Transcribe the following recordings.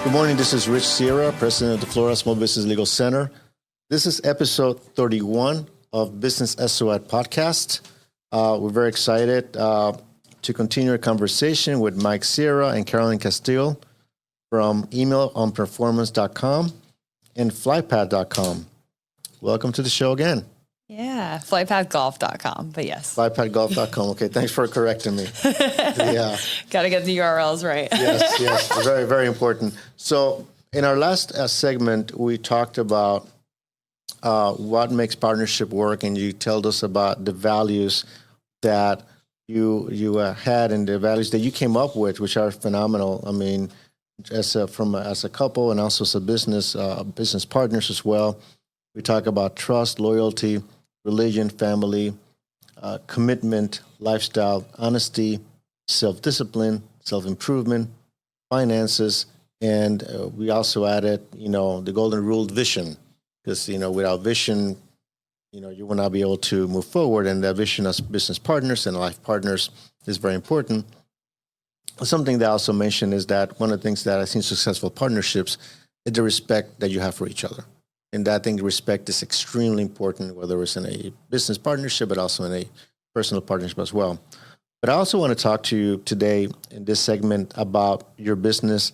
Good morning. This is Rich Sierra, president of the Florida Small Business Legal Center. This is episode 31 of Business SOAT podcast. We're very excited to continue our conversation with Mike Sierra and Carolyn Castille from emailonperformance.com and flypad.com. Welcome to the show again. Yeah, flightpathgolf.com, but yes. Flypadgolf.com. Okay, thanks for correcting me. Yeah. Got to get the URLs right. Yes. Very, very important. So in our last segment, we talked about what makes partnership work, and you told us about the values that you had and the values that you came up with, which are phenomenal. I mean, as a couple and also as a business partners as well. We talk about trust, loyalty, religion, family, commitment, lifestyle, honesty, self-discipline, self-improvement, finances, and we also added, the golden rule, vision, because, without vision, you will not be able to move forward, and that vision as business partners and life partners is very important. Something that I also mentioned is that one of the things that I think successful partnerships is the respect that you have for each other. And I think respect is extremely important, whether it's in a business partnership, but also in a personal partnership as well. But I also want to talk to you today in this segment about your business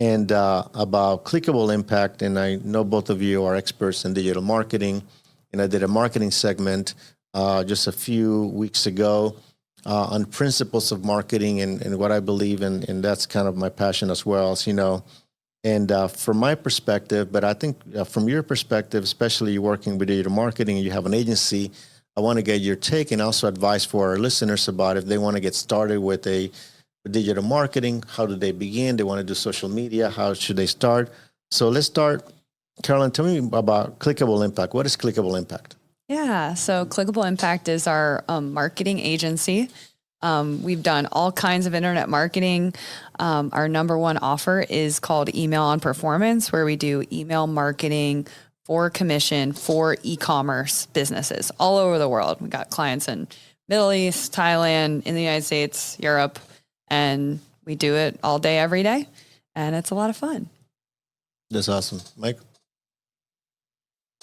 and about clickable impact. And I know both of you are experts in digital marketing. And I did a marketing segment just a few weeks ago on principles of marketing and what I believe in. And that's kind of my passion as well, as you know. And from my perspective, but I think from your perspective, especially you working with digital marketing and you have an agency, I want to get your take and also advice for our listeners about if they want to get started with digital marketing, how do they begin? They want to do social media, how should they start? So let's start. Carolyn, tell me about Clickable Impact. What is Clickable Impact? Yeah, so Clickable Impact is our marketing agency. We've done all kinds of internet marketing. Our number one offer is called Email on Performance, where we do email marketing for commission for e-commerce businesses all over the world. We got clients in Middle East, Thailand, in the United States, Europe, and we do it all day, every day. And it's a lot of fun. That's awesome. Mike?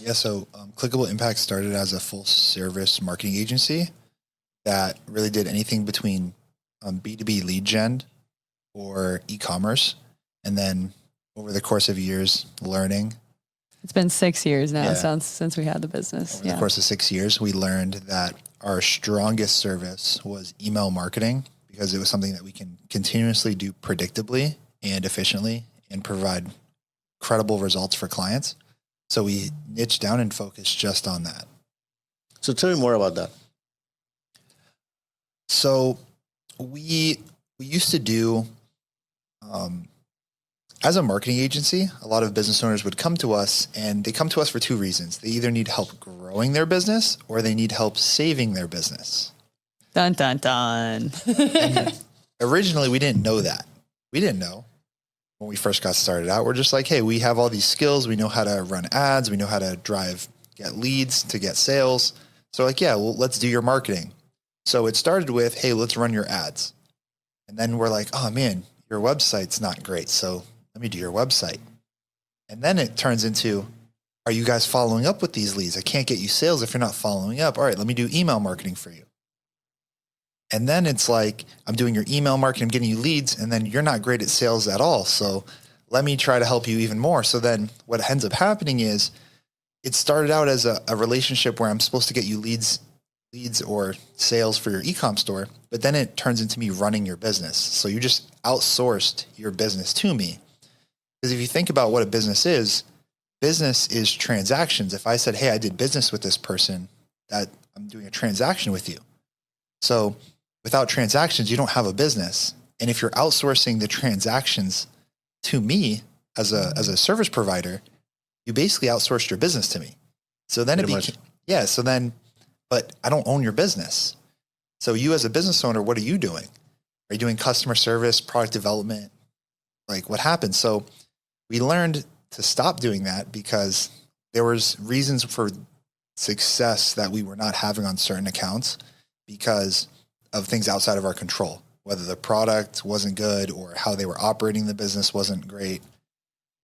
Yeah, so Clickable Impact started as a full service marketing agency that really did anything between B2B lead gen or e-commerce. And then over the course of years, learning. It's been 6 years now since we had the business. Over the course of 6 years, we learned that our strongest service was email marketing because it was something that we can continuously do predictably and efficiently and provide credible results for clients. So we niched down and focused just on that. So tell me more about that. So we used to do, as a marketing agency, a lot of business owners would come to us, and they come to us for two reasons. They either need help growing their business or they need help saving their business. Dun, dun, dun. And originally, we didn't know that. We didn't know when we first got started out. We're just like, hey, we have all these skills. We know how to run ads. We know how to get leads to get sales. So like, yeah, well, let's do your marketing. So it started with, hey, let's run your ads. And then we're like, oh man, your website's not great. So let me do your website. And then it turns into, are you guys following up with these leads? I can't get you sales if you're not following up. All right, let me do email marketing for you. And then it's like, I'm doing your email marketing, I'm getting you leads, and then you're not great at sales at all. So let me try to help you even more. So then what ends up happening is it started out as a relationship where I'm supposed to get you leads or sales for your e-com store, but then it turns into me running your business. So you just outsourced your business to me. Because if you think about what a business is transactions. If I said, hey, I did business with this person, that I'm doing a transaction with you. So without transactions, you don't have a business. And if you're outsourcing the transactions to me as a service provider, you basically outsourced your business to me. So then but I don't own your business. So you as a business owner, what are you doing? Are you doing customer service, product development? Like what happened? So we learned to stop doing that because there was reasons for success that we were not having on certain accounts because of things outside of our control, whether the product wasn't good or how they were operating the business wasn't great.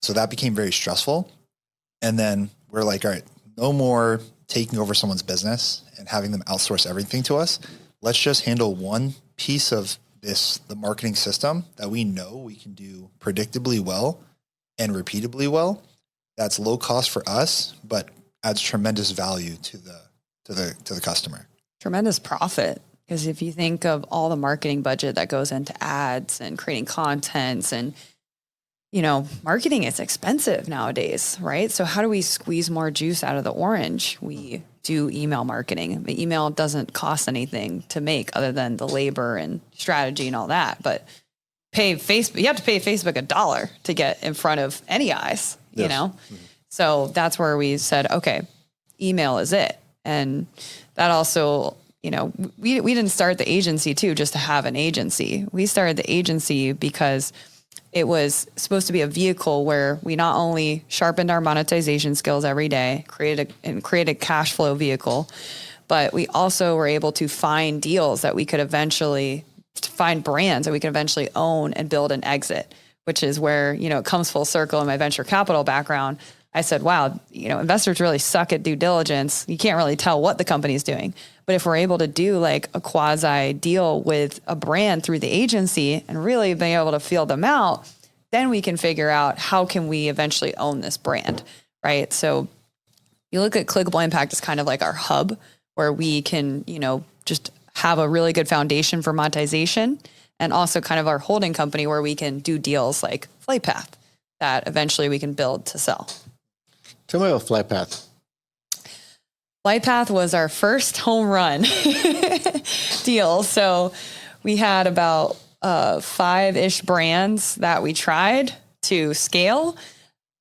So that became very stressful. And then we're like, all right, no more taking over someone's business and having them outsource everything to us. Let's just handle one piece of the marketing system that we know we can do predictably well and repeatably well. That's low cost for us, but adds tremendous value to the customer. Tremendous profit. Because if you think of all the marketing budget that goes into ads and creating contents and, marketing is expensive nowadays, right? So how do we squeeze more juice out of the orange? We do email marketing. The email doesn't cost anything to make other than the labor and strategy and all that. But you have to pay Facebook $1 to get in front of any eyes, Yes. Mm-hmm. So that's where we said, okay, email is it. And that also, we didn't start the agency too, just to have an agency. We started the agency because it was supposed to be a vehicle where we not only sharpened our monetization skills every day, created a cash flow vehicle, but we also were able to find deals that we could eventually find brands that we could eventually own and build and exit, which is where, it comes full circle in my venture capital background. I said, wow, investors really suck at due diligence. You can't really tell what the company's doing. But if we're able to do like a quasi deal with a brand through the agency and really being able to feel them out, then we can figure out how can we eventually own this brand, right? So you look at Clickable Impact as kind of like our hub where we can, just have a really good foundation for monetization, and also kind of our holding company where we can do deals like FlightPath that eventually we can build to sell. Tell me about FlightPath. FlightPath was our first home run deal. So we had about 5-ish brands that we tried to scale.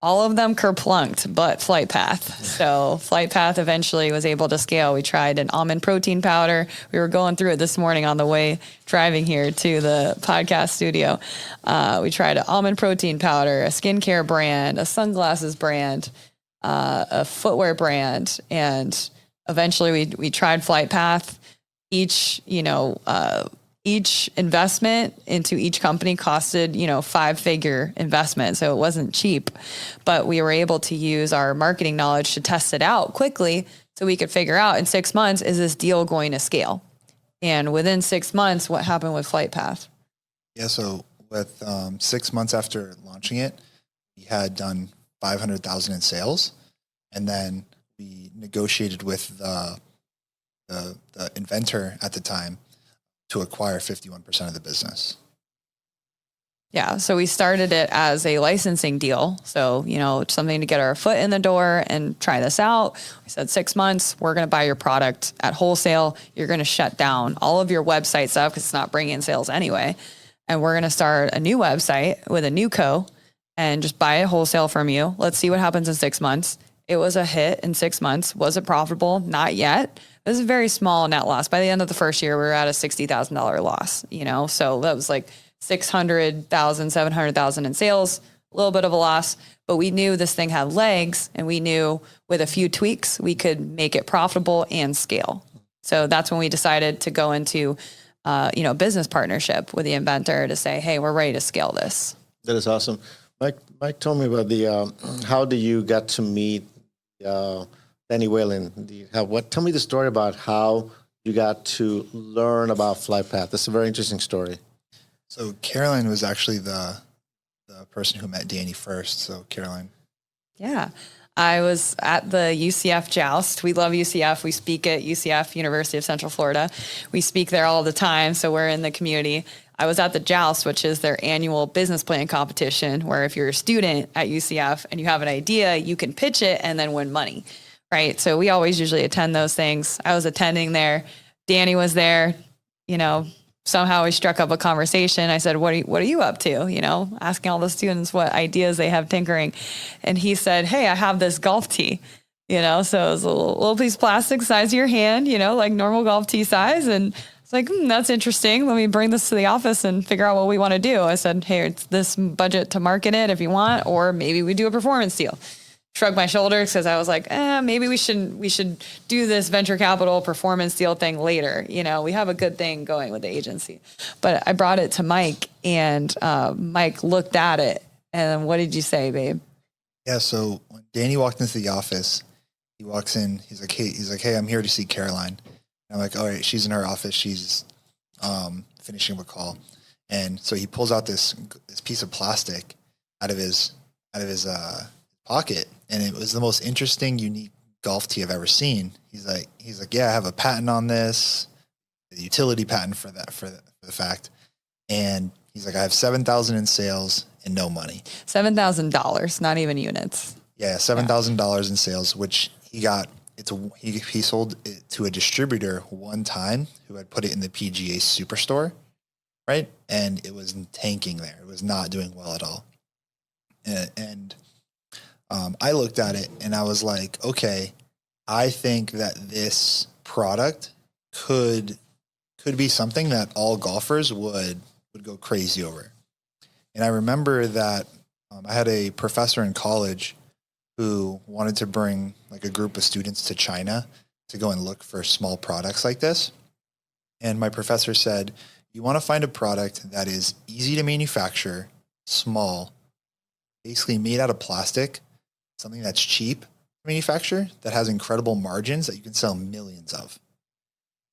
All of them kerplunked, but FlightPath. So FlightPath eventually was able to scale. We tried an almond protein powder. We were going through it this morning on the way driving here to the podcast studio. We tried an almond protein powder, a skincare brand, a sunglasses brand, a footwear brand, and eventually we tried FlightPath. Each investment into each company costed, 5-figure investment. So it wasn't cheap, but we were able to use our marketing knowledge to test it out quickly so we could figure out in 6 months, is this deal going to scale? And within 6 months, what happened with FlightPath? Yeah. So with 6 months after launching it, we had done 500,000 in sales. And then we negotiated with the inventor at the time to acquire 51% of the business. Yeah. So we started it as a licensing deal. So, something to get our foot in the door and try this out. We said 6 months, we're going to buy your product at wholesale. You're going to shut down all of your website stuff because it's not bringing in sales anyway. And we're going to start a new website with a new co and just buy it wholesale from you. Let's see what happens in 6 months. It was a hit in 6 months. Was it profitable? Not yet. It was a very small net loss. By the end of the first year, we were at a $60,000 loss, so that was like 600,000, 700,000 in sales, a little bit of a loss, but we knew this thing had legs, and we knew with a few tweaks, we could make it profitable and scale. So that's when we decided to go into, business partnership with the inventor to say, hey, we're ready to scale this. That is awesome. Mike told me about how do you get to meet Danny Whalen? Tell me the story about how you got to learn about FlightPath. That's a very interesting story. So Caroline was actually the person who met Danny first. So Caroline. Yeah. I was at the UCF Joust. We love UCF. We speak at UCF, University of Central Florida. We speak there all the time, so we're in the community. I was at the Joust, which is their annual business plan competition, where if you're a student at UCF and you have an idea, you can pitch it and then win money, right? So we always usually attend those things. I was attending there. Danny was there. Somehow we struck up a conversation. I said, what are you up to? Asking all the students what ideas they have tinkering. And he said, hey, I have this golf tee, so it was a little piece of plastic size of your hand, like normal golf tee size. And it's like, that's interesting. Let me bring this to the office and figure out what we want to do. I said, hey, it's this budget to market it if you want, or maybe we do a performance deal. Shrugged my shoulders because I was like, maybe we should do this venture capital performance deal thing later. We have a good thing going with the agency. But I brought it to Mike, and Mike looked at it. And what did you say, babe? Yeah. So when Danny walked into the office, he walks in, he's like, hey, I'm here to see Caroline. And I'm like, all right, she's in her office. She's finishing up a call. And so he pulls out this piece of plastic out of his pocket. And it was the most interesting, unique golf tee I've ever seen. He's like, yeah, I have a patent on this, the utility patent for the fact. And he's like, I have 7,000 in sales and no money. $7,000, not even units. Yeah, $7,000 in sales, which he got. He sold it to a distributor one time who had put it in the PGA Superstore, right? And it was tanking there. It was not doing well at all. And I looked at it and I was like, okay, I think that this product could be something that all golfers would go crazy over. And I remember that I had a professor in college who wanted to bring like a group of students to China to go and look for small products like this. And my professor said, you want to find a product that is easy to manufacture, small, basically made out of plastic, something that's cheap to manufacture, that has incredible margins that you can sell millions of.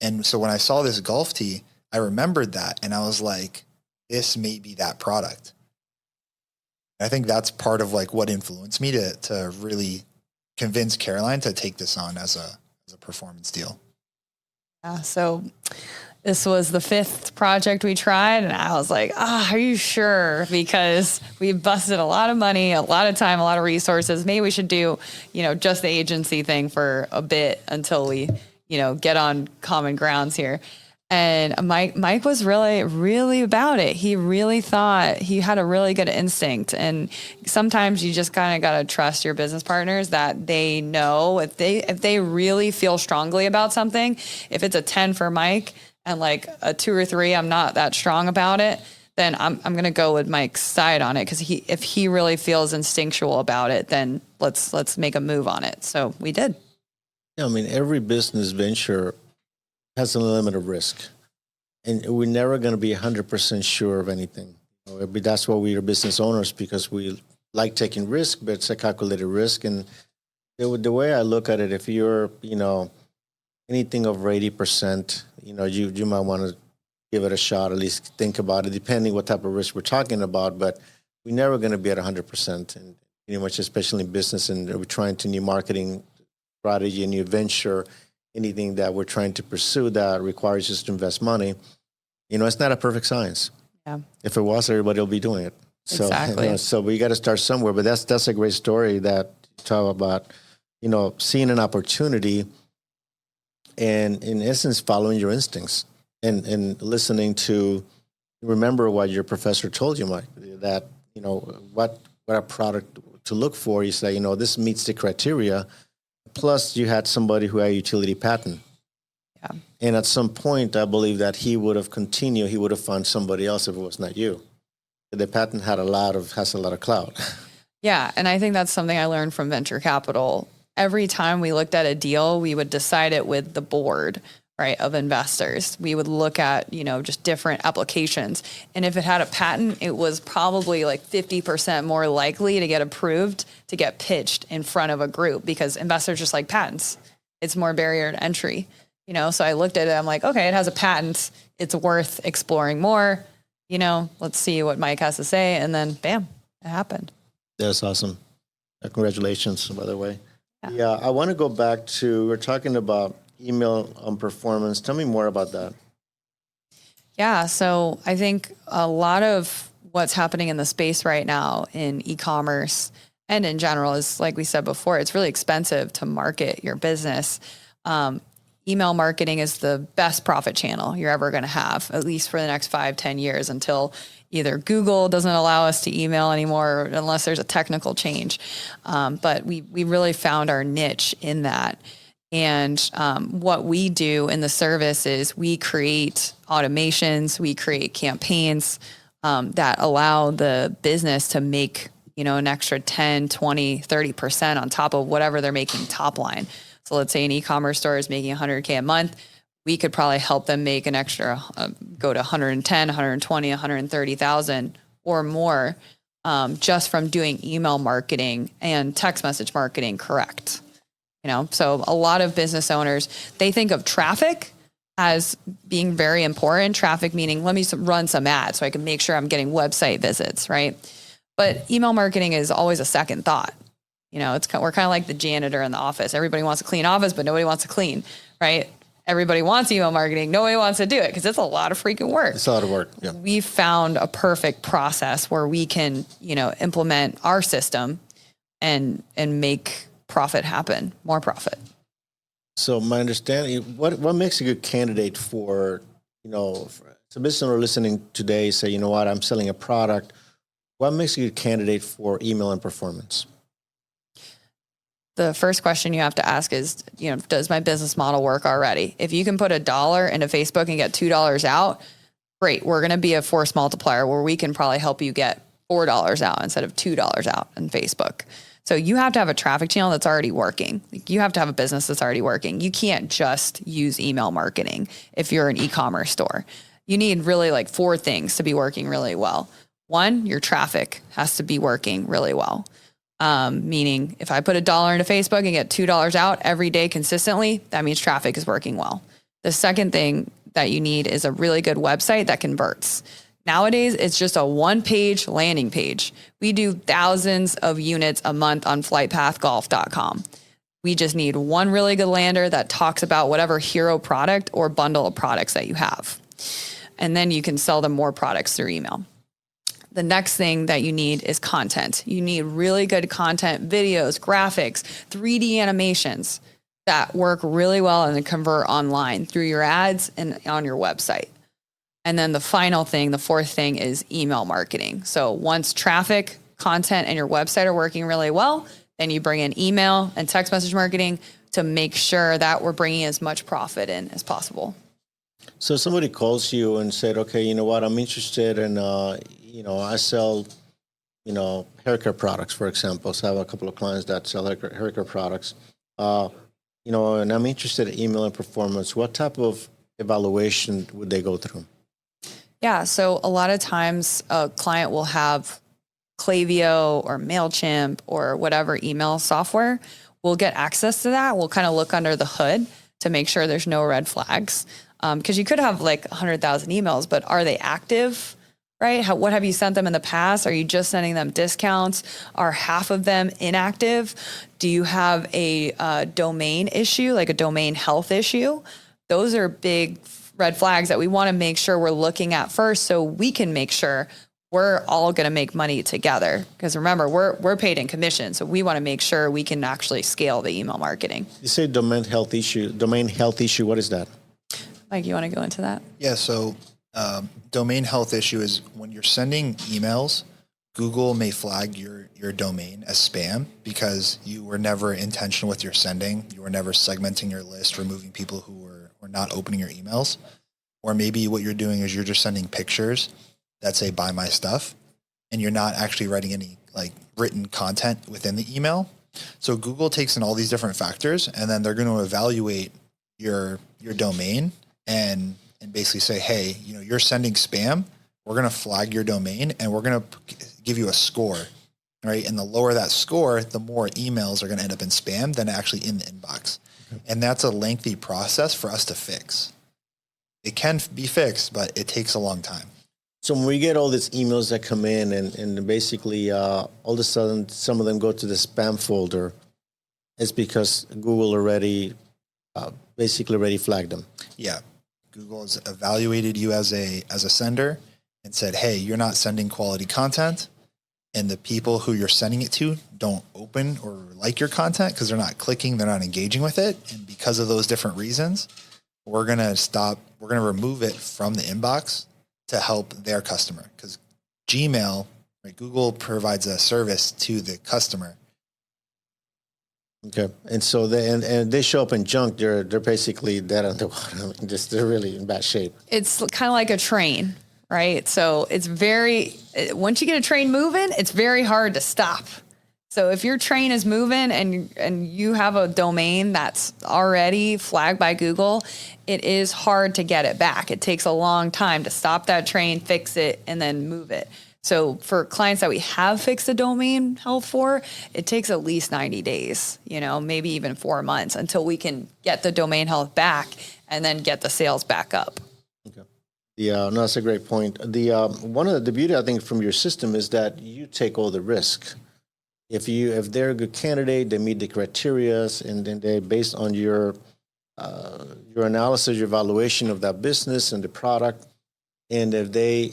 And so when I saw this golf tee, I remembered that and I was like, this may be that product. I think that's part of like what influenced me to really convince Caroline to take this on as a performance deal. Yeah. So this was the 5th project we tried. And I was like, are you sure? Because we busted a lot of money, a lot of time, a lot of resources. Maybe we should do, just the agency thing for a bit until we, get on common grounds here. And Mike was really, really about it. He really thought he had a really good instinct. And sometimes you just kind of got to trust your business partners that they know if they really feel strongly about something. If it's a 10 for Mike and like a 2 or 3, I'm not that strong about it, then I'm going to go with Mike's side on it. Because if he really feels instinctual about it, then let's make a move on it. So we did. Yeah, I mean, every business venture has a limit of risk. And we're never going to be 100% sure of anything. That's why we are business owners, because we like taking risk, but it's a calculated risk. And the way I look at it, if you're, anything over 80%, you might want to give it a shot, at least think about it, depending what type of risk we're talking about. But we're never going to be at 100%, and pretty much, especially in business, and we're trying to new marketing strategy, a new venture, anything that we're trying to pursue that requires us to invest money. It's not a perfect science. Yeah. If it was, everybody will be doing it. So, exactly. So we got to start somewhere. But that's a great story that you talk about, seeing an opportunity and in essence following your instincts and listening to remember what your professor told you, Mike, that, what a product to look for. You say, this meets the criteria. Plus, you had somebody who had a utility patent. Yeah. And at some point, I believe that he would have continued. He would have found somebody else if it was not you. The patent has a lot of clout. Yeah, and I think that's something I learned from venture capital. Every time we looked at a deal, we would decide it with the board, right, of investors. We would look at, just different applications. And if it had a patent, it was probably like 50% more likely to get approved, to get pitched in front of a group, because investors just like patents. It's more barrier to entry, So I looked at it, I'm like, okay, it has a patent. It's worth exploring more. Let's see what Mike has to say. And then bam, it happened. That's awesome. Congratulations, by the way. Yeah, I want to go back to, we're talking about email on performance. Tell me more about that. Yeah. So I think a lot of what's happening in the space right now in e-commerce and in general is, like we said before, it's really expensive to market your business. Email marketing is the best profit channel you're ever going to have, at least for the next 5-10 years, until either Google doesn't allow us to email anymore, unless there's a technical change. But we really found our niche in that. And what we do in the service is we create automations, we create campaigns that allow the business to make, an extra 10, 20, 30% on top of whatever they're making top line. So let's say an e-commerce store is making $100K a month. We could probably help them make an extra, go to 110, 120, 130,000 or more just from doing email marketing and text message marketing correct. So a lot of business owners, they think of traffic as being very important. Traffic meaning, let me run some ads so I can make sure I'm getting website visits, right? But email marketing is always a second thought. We're kind of like the janitor in the office. Everybody wants a clean office, but nobody wants to clean, right? Everybody wants email marketing. Nobody wants to do it because it's a lot of freaking work. It's a lot of work. Yeah. We found a perfect process where we can, implement our system and make profit happen, more profit. So my understanding, what makes a good candidate for, a business owner listening today say, you know what, I'm selling a product. What makes a good candidate for email and performance? The first question you have to ask is, does my business model work already? If you can put $1 into Facebook and get $2 out, great. We're going to be a force multiplier where we can probably help you get $4 out instead of $2 out in Facebook. So you have to have a traffic channel that's already working. You have to have a business that's already working. You can't just use email marketing if you're an e-commerce store. You need really like 4 things to be working really well. 1, your traffic has to be working really well. Meaning if I put $1 into Facebook and get $2 out every day consistently, that means traffic is working well. The second thing that you need is a really good website that converts. Nowadays, it's just a 1-page landing page. We do thousands of units a month on flightpathgolf.com. We just need one really good lander that talks about whatever hero product or bundle of products that you have. And then you can sell them more products through email. The next thing that you need is content. You need really good content, videos, graphics, 3D animations that work really well and convert online through your ads and on your website. And then the final thing, the 4th thing is email marketing. So once traffic, content, and your website are working really well, then you bring in email and text message marketing to make sure that we're bringing as much profit in as possible. So somebody calls you and said, okay, you know what, I'm interested in, I sell, haircare products, for example. So I have a couple of clients that sell haircare products, and I'm interested in email and performance. What type of evaluation would they go through? Yeah, so a lot of times a client will have Klaviyo or MailChimp or whatever email software. We'll get access to that. We'll kind of look under the hood to make sure there's no red flags. Because you could have like 100,000 emails, but are they active, right? What have you sent them in the past? Are you just sending them discounts? Are half of them inactive? Do you have a domain issue, like a domain health issue? Those are big red flags that we want to make sure we're looking at first so we can make sure we're all going to make money together. Because remember, we're paid in commission, so we want to make sure we can actually scale the email marketing. You say domain health issue. What is that? Mike, you want to go into that? Yeah, so domain health issue is when you're sending emails, Google may flag your domain as spam because you were never intentional with your sending. You were never segmenting your list, removing people who were not opening your emails. Or maybe what you're doing is you're just sending pictures that say buy my stuff and you're not actually writing any like written content within the email. So Google takes in all these different factors and then they're going to evaluate your domain and basically say, hey, you're sending spam. We're going to flag your domain and we're going to give you a score, right? And the lower that score, the more emails are going to end up in spam than actually in the inbox. Okay. And that's a lengthy process for us to fix. It can be fixed, but it takes a long time. So when we get all these emails that come in and basically all of a sudden some of them go to the spam folder, it's because Google already flagged them. Yeah. Google has evaluated you as a sender and said, hey, you're not sending quality content. And the people who you're sending it to don't open or like your content because they're not clicking, they're not engaging with it. And because of those different reasons, we're going to remove it from the inbox to help their customer. Because Gmail, right, Google provides a service to the customer. Okay, and so they show up in junk. They're basically dead on the water. They're really in bad shape. It's kind of like a train, right? So it's once you get a train moving, it's very hard to stop. So if your train is moving and you have a domain that's already flagged by Google, it is hard to get it back. It takes a long time to stop that train, fix it, and then move it. So for clients that we have fixed the domain health for, it takes at least 90 days, maybe even 4 months until we can get the domain health back and then get the sales back up. Okay. No, that's a great point. One of the beauty, I think, from your system is that you take all the risk. If they're a good candidate, they meet the criteria, and then they, based on your analysis, your evaluation of that business and the product, and if they,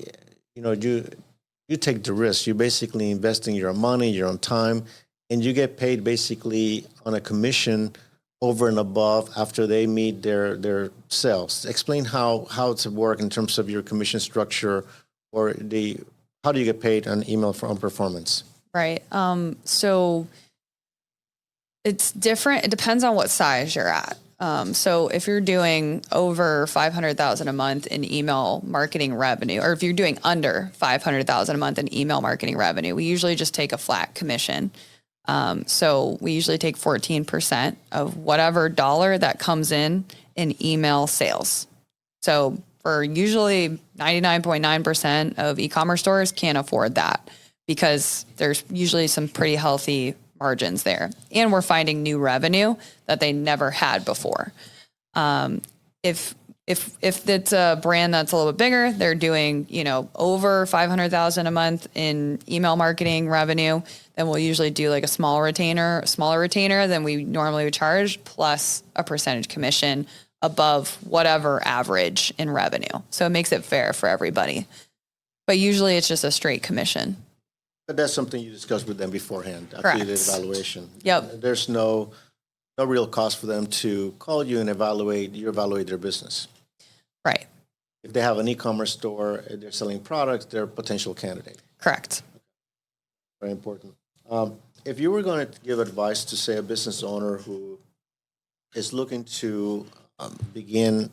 you take the risk. You're basically investing your money, your own time, and you get paid basically on a commission over and above after they meet their sales. Explain how it's work in terms of your commission structure, or how do you get paid on email on performance? Right. So it's different. It depends on what size you're at. So if you're doing over 500,000 a month in email marketing revenue, or if you're doing under 500,000 a month in email marketing revenue, we usually just take a flat commission. So we usually take 14% of whatever dollar that comes in email sales. So for usually 99.9% of e-commerce stores can't afford that because there's usually some pretty healthy margins there. And we're finding new revenue that they never had before. If it's a brand that's a little bit bigger, they're doing, over 500,000 a month in email marketing revenue, then we'll usually do like a smaller retainer than we normally would charge, plus a percentage commission above whatever average in revenue. So it makes it fair for everybody. But usually it's just a straight commission. But that's something you discussed with them beforehand, after Correct. you did evaluation. Yep. There's no real cost for them to call you and evaluate their business. Right. If they have an e-commerce store, they're selling products, they're a potential candidate. Correct. Very important. If you were going to give advice to, say, a business owner who is looking to begin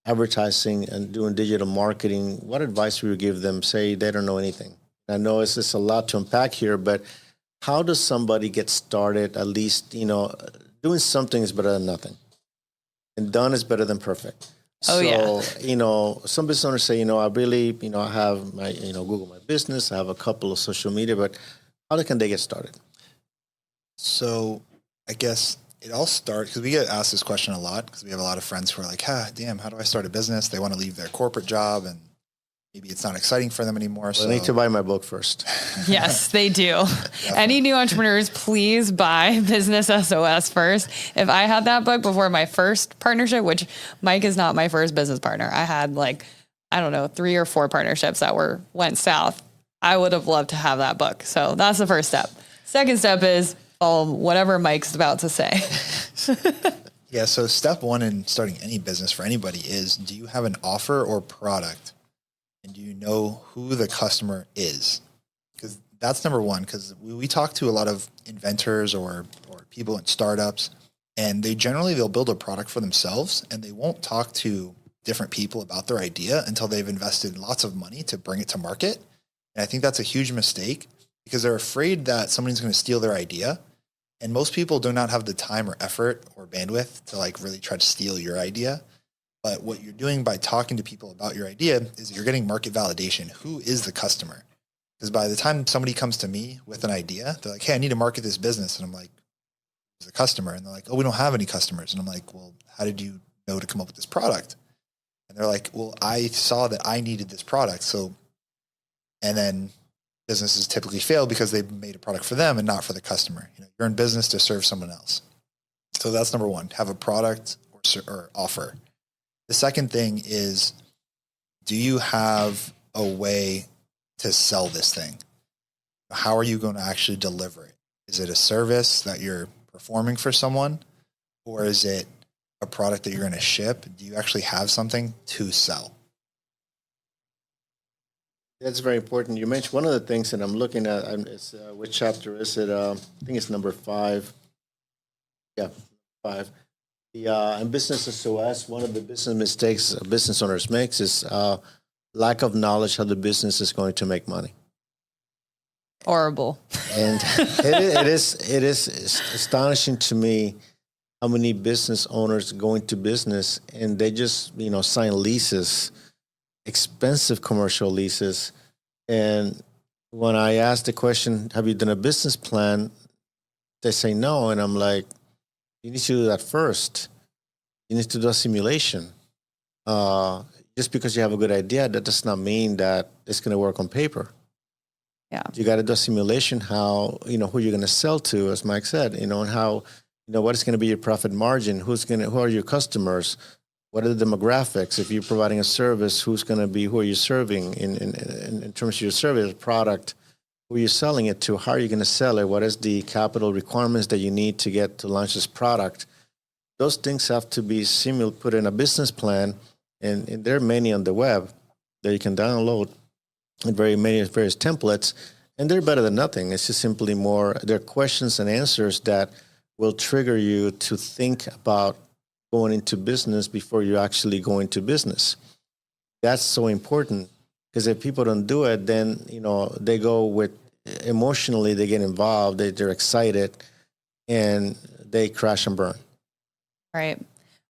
advertising and doing digital marketing, what advice would you give them? Say they don't know anything. I know it's just a lot to unpack here, but how does somebody get started? At least, doing something is better than nothing. And done is better than perfect. Oh, yeah. Some business owners say, I really, I have my, Google My Business. I have a couple of social media, but how can they get started? So I guess it all starts, because we get asked this question a lot, because we have a lot of friends who are like, how do I start a business? They want to leave their corporate job and maybe it's not exciting for them anymore. So they need to buy my book first. Yes, they do. Any new entrepreneurs, please buy Business SOS first. If I had that book before my first partnership, which Mike is not my first business partner, I had 3 or 4 partnerships that went south. I would have loved to have that book. So that's the first step. Second step is follow whatever Mike's about to say. Yeah. So step 1 in starting any business for anybody is, do you have an offer or product? And do you know who the customer is? Because that's number one. Because we talk to a lot of inventors or people in startups, and they'll build a product for themselves, and they won't talk to different people about their idea until they've invested lots of money to bring it to market. And I think that's a huge mistake because they're afraid that somebody's going to steal their idea. And most people do not have the time or effort or bandwidth to really try to steal your idea. But what you're doing by talking to people about your idea is you're getting market validation. Who is the customer? Because by the time somebody comes to me with an idea, they're like, hey, I need to market this business. And I'm like, who's the customer? And they're like, oh, we don't have any customers. And I'm like, well, how did you know to come up with this product? And they're like, well, I saw that I needed this product. So, and then businesses typically fail because they made a product for them and not for the customer. You're in business to serve someone else. So that's number 1, have a product or offer. The second thing is, do you have a way to sell this thing? How are you going to actually deliver it? Is it a service that you're performing for someone, or is it a product that you're going to ship? Do you actually have something to sell? That's very important. You mentioned one of the things that I'm looking at. Which chapter is it? I think it's number 5. Yeah, 5. In Business SOS, one of the business mistakes business owners makes is lack of knowledge how the business is going to make money. Horrible. And it is astonishing to me how many business owners go into business and they just sign leases, expensive commercial leases, and when I ask the question, have you done a business plan? They say no. And I'm like, you need to do that first. You need to do a simulation. Just because you have a good idea, that does not mean that it's going to work on paper. Yeah. You got to do a simulation how, who you're going to sell to, as Mike said, and how, what is going to be your profit margin? Who are your customers? What are the demographics? If you're providing a service, who are you serving in terms of your service product? Who are you selling it to? How are you going to sell it? What is the capital requirements that you need to get to launch this product? Those things have to be put in a business plan, and there are many on the web that you can download, and various templates, and they're better than nothing. It's just simply they're questions and answers that will trigger you to think about going into business before you actually go into business. That's so important, because if people don't do it, then, they go with emotionally, they get involved, they're excited, and they crash and burn. Right.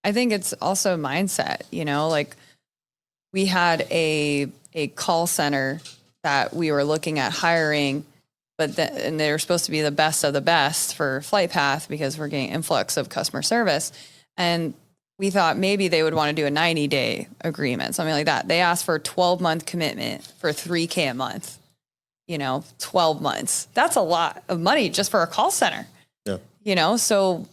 I think it's also mindset, like we had a call center that we were looking at hiring, and they were supposed to be the best of the best for FlightPath because we're getting influx of customer service. And we thought maybe they would want to do a 90-day agreement, something like that. They asked for a 12-month commitment for $3,000 a month, 12 months. That's a lot of money just for a call center. Yeah. So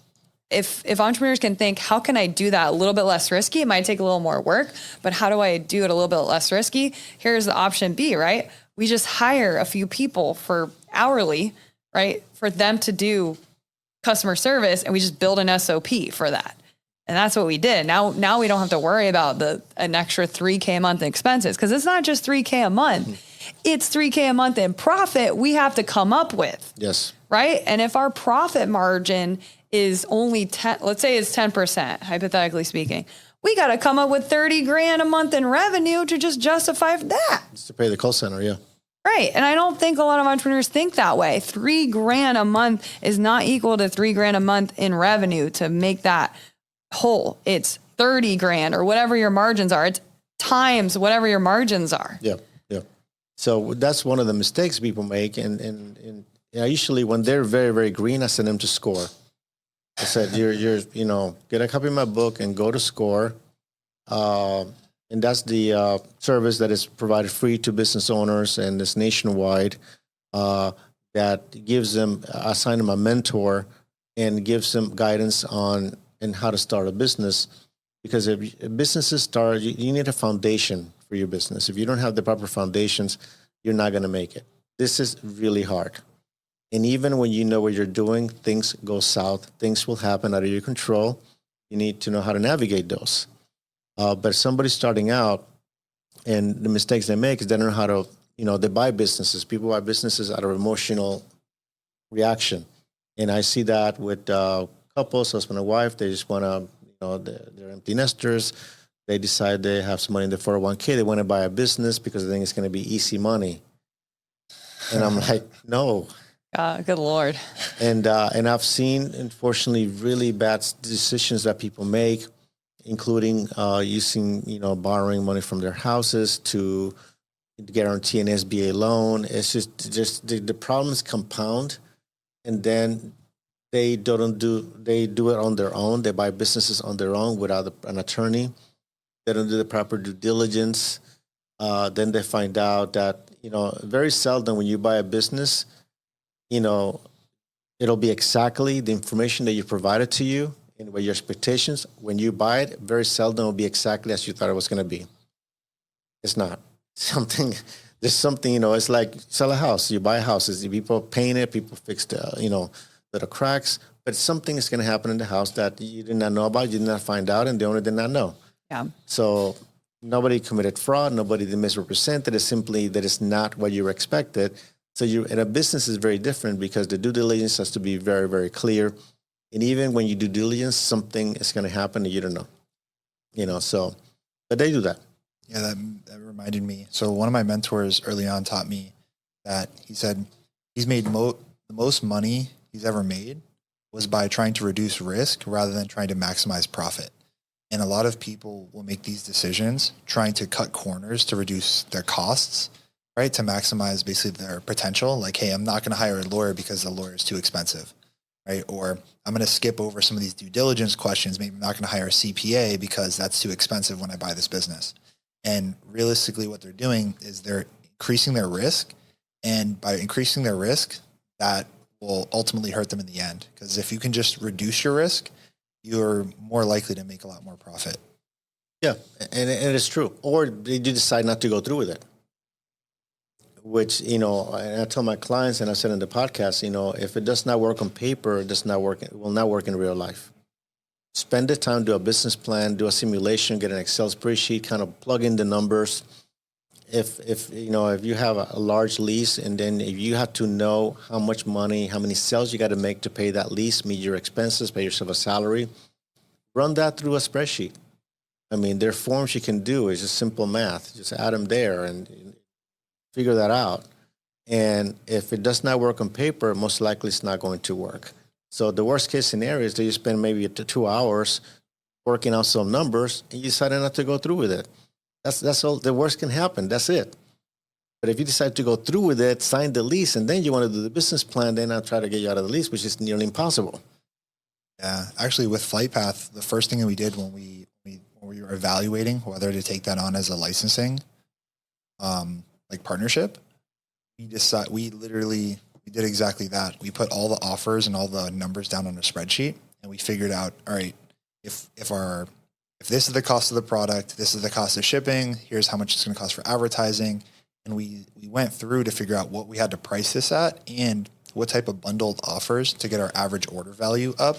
if entrepreneurs can think, how can I do that a little bit less risky? It might take a little more work, but how do I do it a little bit less risky? Here's the option B, right? We just hire a few people for hourly, right? For them to do customer service, and we just build an SOP for that. And that's what we did. Now we don't have to worry about an extra $3,000 a month in expenses, because it's not just $3,000 a month. Mm-hmm. It's $3,000 a month in profit we have to come up with. Yes. Right? And if our profit margin is only 10, let's say it's 10%, hypothetically speaking, we got to come up with $30,000 a month in revenue to just justify that. Just to pay the call center, yeah. Right. And I don't think a lot of entrepreneurs think that way. $3,000 a month is not equal to $3,000 a month in revenue to make that whole. It's $30,000 or whatever your margins are. It's times whatever your margins are. Yeah. Yeah. So that's one of the mistakes people make. And usually when they're very, very green, I send them to SCORE. I said, get a copy of my book and go to SCORE. And that's the service that is provided free to business owners, and it's nationwide, that gives them, assign them a mentor and gives them guidance on how to start a business. Because if businesses start, you need a foundation for your business. If you don't have the proper foundations, you're not going to make it. This is really hard. And even when you know what you're doing, things go south. Things will happen out of your control. You need to know how to navigate those. But somebody starting out, and the mistakes they make is they don't know how to, they buy businesses. People buy businesses out of emotional reaction. And I see that with couples, husband and wife. They just want to, they're empty nesters. They decide they have some money in the 401k. They want to buy a business because they think it's going to be easy money. And I'm like, no. Good Lord. And I've seen, unfortunately, really bad decisions that people make, including using, borrowing money from their houses to guarantee an SBA loan. It's just the problems compound, and then they do it on their own. They buy businesses on their own without an attorney. They don't do the proper due diligence. Then they find out that, very seldom when you buy a business, it'll be exactly the information that you provided to you and what your expectations. When you buy it, very seldom will be exactly as you thought it was going to be. It's not. There's something, it's like sell a house. You buy houses. People paint it. People fix the, little cracks. But something is going to happen in the house that you did not know about, you did not find out, and the owner did not know. Yeah. So nobody committed fraud. Nobody misrepresented. It's simply that it's not what you expected. So in a business is very different because the due diligence has to be very, very clear. And even when you do diligence, something is going to happen that you don't know. So, but they do that. Yeah, that reminded me. So one of my mentors early on taught me that he said he's made the most money he's ever made was by trying to reduce risk rather than trying to maximize profit. And a lot of people will make these decisions trying to cut corners to reduce their costs. right? To maximize basically their potential. Like, hey, I'm not going to hire a lawyer because the lawyer is too expensive, right? Or I'm going to skip over some of these due diligence questions. Maybe I'm not going to hire a CPA because that's too expensive when I buy this business. And realistically, what they're doing is they're increasing their risk. And by increasing their risk, that will ultimately hurt them in the end. Because if you can just reduce your risk, you're more likely to make a lot more profit. Yeah, and it's true. Or they do decide not to go through with it, which, and I tell my clients, and I said in the podcast, if it does not work on paper, it will not work in real life. Spend the time, do a business plan, do a simulation, get an Excel spreadsheet, kind of plug in the numbers. If you have a large lease, and then if you have to know how much money, how many sales you got to make to pay that lease, meet your expenses, pay yourself a salary, run that through a spreadsheet. I mean, there are forms you can do. It's just simple math. Just add them there and figure that out. And if it does not work on paper, most likely it's not going to work. So the worst case scenario is that you spend maybe 2 hours working out some numbers and you decide not to go through with it. That's all. The worst can happen. That's it. But if you decide to go through with it, sign the lease, and then you want to do the business plan, then I'll try to get you out of the lease, which is nearly impossible. Yeah, actually, with FlightPath, the first thing that we did when we were evaluating whether to take that on as a licensing, partnership, we did exactly that. We put all the offers and all the numbers down on a spreadsheet, and we figured out, all right, if this is the cost of the product, this is the cost of shipping, here's how much it's going to cost for advertising. And we went through to figure out what we had to price this at and what type of bundled offers to get our average order value up.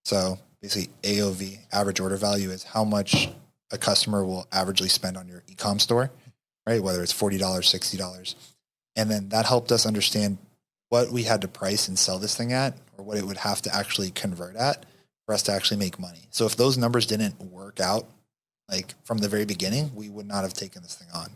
So basically AOV, average order value, is how much a customer will averagely spend on your e-com store, right? Whether it's $40, $60. And then that helped us understand what we had to price and sell this thing at, or what it would have to actually convert at for us to actually make money. So if those numbers didn't work out, like from the very beginning, we would not have taken this thing on.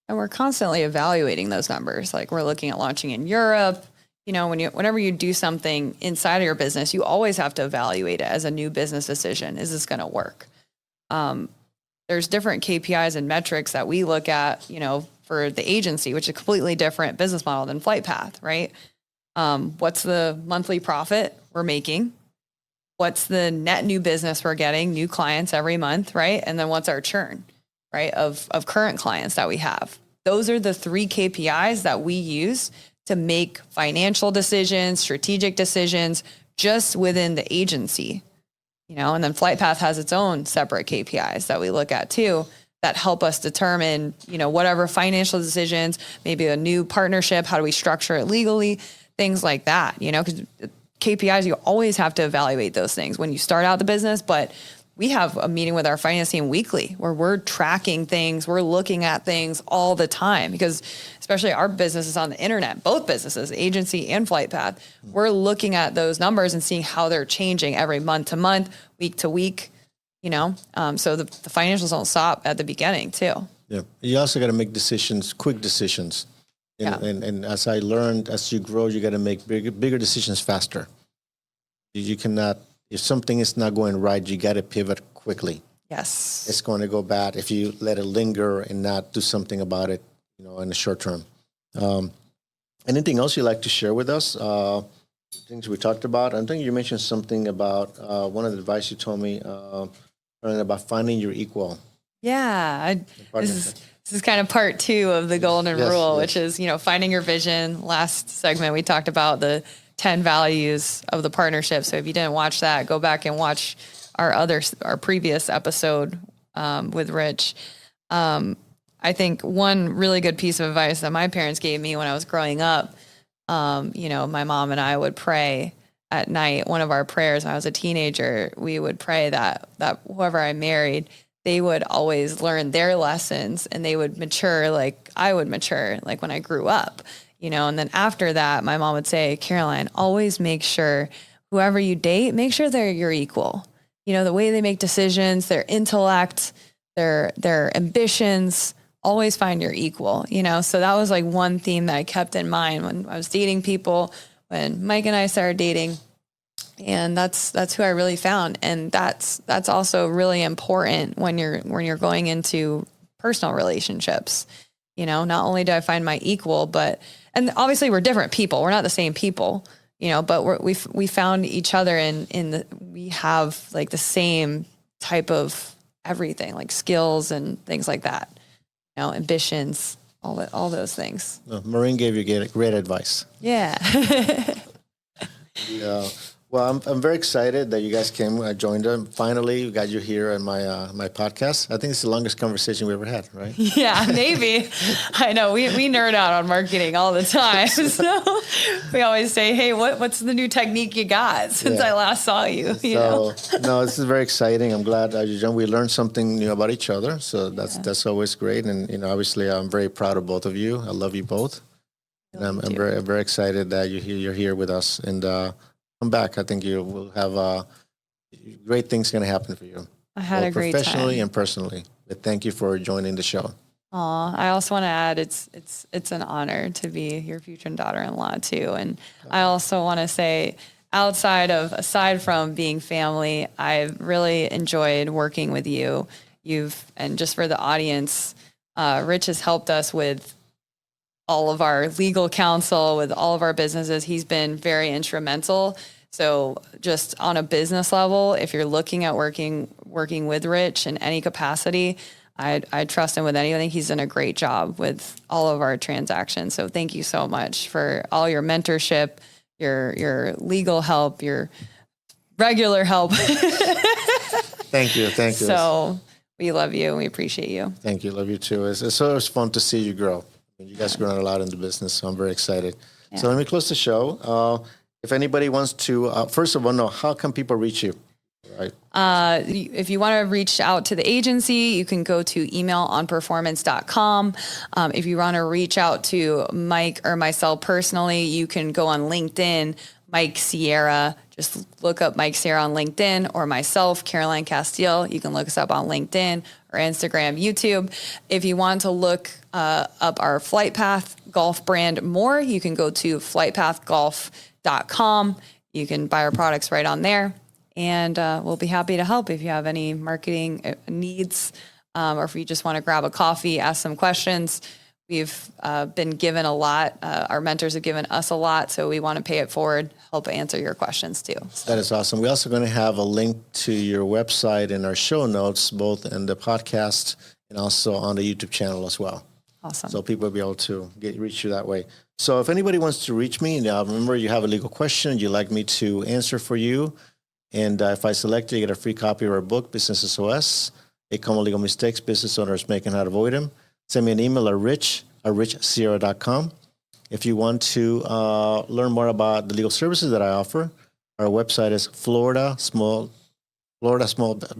And we're constantly evaluating those numbers. Like, we're looking at launching in Europe. Whenever you do something inside of your business, you always have to evaluate it as a new business decision. Is this going to work? There's different KPIs and metrics that we look at, for the agency, which is a completely different business model than FlightPath, right? What's the monthly profit we're making? What's the net new business we're getting, new clients every month, right? And then what's our churn, right, of current clients that we have? Those are the 3 KPIs that we use to make financial decisions, strategic decisions, just within the agency, and then FlightPath has its own separate KPIs that we look at too, that help us determine, whatever financial decisions, maybe a new partnership, how do we structure it legally, things like that, because KPIs, you always have to evaluate those things when you start out the business. But we have a meeting with our finance team weekly where we're tracking things, we're looking at things all the time, because especially our business is on the internet, both businesses, agency and FlightPath, we're looking at those numbers and seeing how they're changing every month to month, week to week, so the financials don't stop at the beginning too. Yeah. You also got to make decisions, quick decisions. And as I learned, as you grow, you got to make bigger decisions faster. You cannot, if something is not going right, you got to pivot quickly. Yes. It's going to go bad if you let it linger and not do something about it, in the short term. Anything else you'd like to share with us? Things we talked about. I think you mentioned something about one of the advice you told me about finding your equal. Yeah. This is kind of part 2 of the golden rule, which is, finding your vision. Last segment, we talked about the 10 values of the partnership. So if you didn't watch that, go back and watch our previous episode with Rich. I think one really good piece of advice that my parents gave me when I was growing up, my mom and I would pray at night. One of our prayers when I was a teenager, we would pray that whoever I married, they would always learn their lessons and they would mature like I would mature, like when I grew up, and then after that, my mom would say, Caroline, always make sure whoever you date, make sure they're your equal. The way they make decisions, their intellect, their ambitions, always find your equal, So that was like one theme that I kept in mind when I was dating people, when Mike and I started dating. And that's who I really found. And that's also really important when you're going into personal relationships, Not only do I find my equal, and obviously we're different people. We're not the same people, but we found each other we have like the same type of everything, like skills and things like that, ambitions, all those things. Maureen gave you great advice. Yeah. Yeah. Well, I'm very excited that you guys came. I joined them. Finally, we got you here on my podcast. I think it's the longest conversation we ever had, right? Yeah, maybe. I know we nerd out on marketing all the time. So we always say, hey, what's the new technique you got since I last saw you? No, this is very exciting. I'm glad you joined. We learned something new about each other. So that's always great. And, obviously I'm very proud of both of you. I love you both. And I'm very, very excited that you're here with us. And, come back. I think you will have great things going to happen for you. I had a great time. Professionally and personally. But thank you for joining the show. I also want to add it's an honor to be your future daughter-in-law too. And I also want to say aside from being family, I've really enjoyed working with you. And just for the audience, Rich has helped us with all of our legal counsel, with all of our businesses. He's been very instrumental. So just on a business level, if you're looking at working with Rich in any capacity, I trust him with anything. I think he's done a great job with all of our transactions. So thank you so much for all your mentorship, your legal help, your regular help. Thank you. So we love you and we appreciate you. Thank you. Love you too. It's always fun to see you grow. You guys have grown a lot in the business, so I'm very excited. Yeah. So let me close the show. If anybody wants to, first of all, how can people reach you? Right. If you want to reach out to the agency, you can go to emailonperformance.com. If you want to reach out to Mike or myself personally, you can go on LinkedIn, Mike Sierra. Just look up Mike Sierra on LinkedIn, or myself, Caroline Castille. You can look us up on LinkedIn or Instagram, YouTube. If you want to look up our Flight Path Golf brand more, you can go to flightpathgolf.com. You can buy our products right on there. And we'll be happy to help if you have any marketing needs, or if you just want to grab a coffee, ask some questions. We've been given a lot. Our mentors have given us a lot, so we want to pay it forward, help answer your questions too. So. That is awesome. We're also going to have a link to your website in our show notes, both in the podcast and also on the YouTube channel as well. Awesome. So people will be able to reach you that way. So if anybody wants to reach me, now remember you have a legal question you'd like me to answer for you. And if I select you, you get a free copy of our book, Business SOS, 8 Common Legal Mistakes Business Owners Make and How to Avoid Them. Send me an email at richsierra.com. If you want to learn more about the legal services that I offer, our website is Florida Small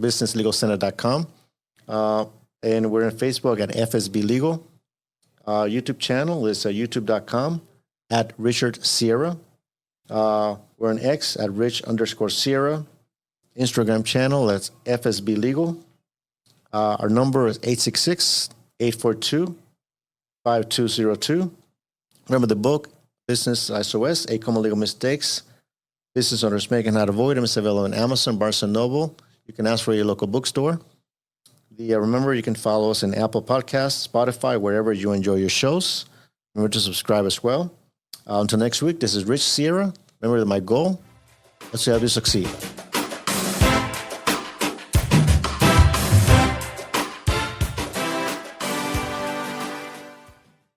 Business Legal Center.com. And we're on Facebook at FSB Legal. YouTube channel is youtube.com at Richard Sierra. We're on X at Rich_Sierra. Instagram channel, that's FSB Legal. Our number is 866-842-5202. Remember the book, Business SOS, 8 Common Legal Mistakes Business Owners Make and How to Avoid Them. It's available on Amazon, Barnes & Noble. You can ask for your local bookstore. Remember, you can follow us in Apple Podcasts, Spotify, wherever you enjoy your shows. Remember to subscribe as well. Until next week, this is Rich Sierra. Remember that my goal is to help you succeed.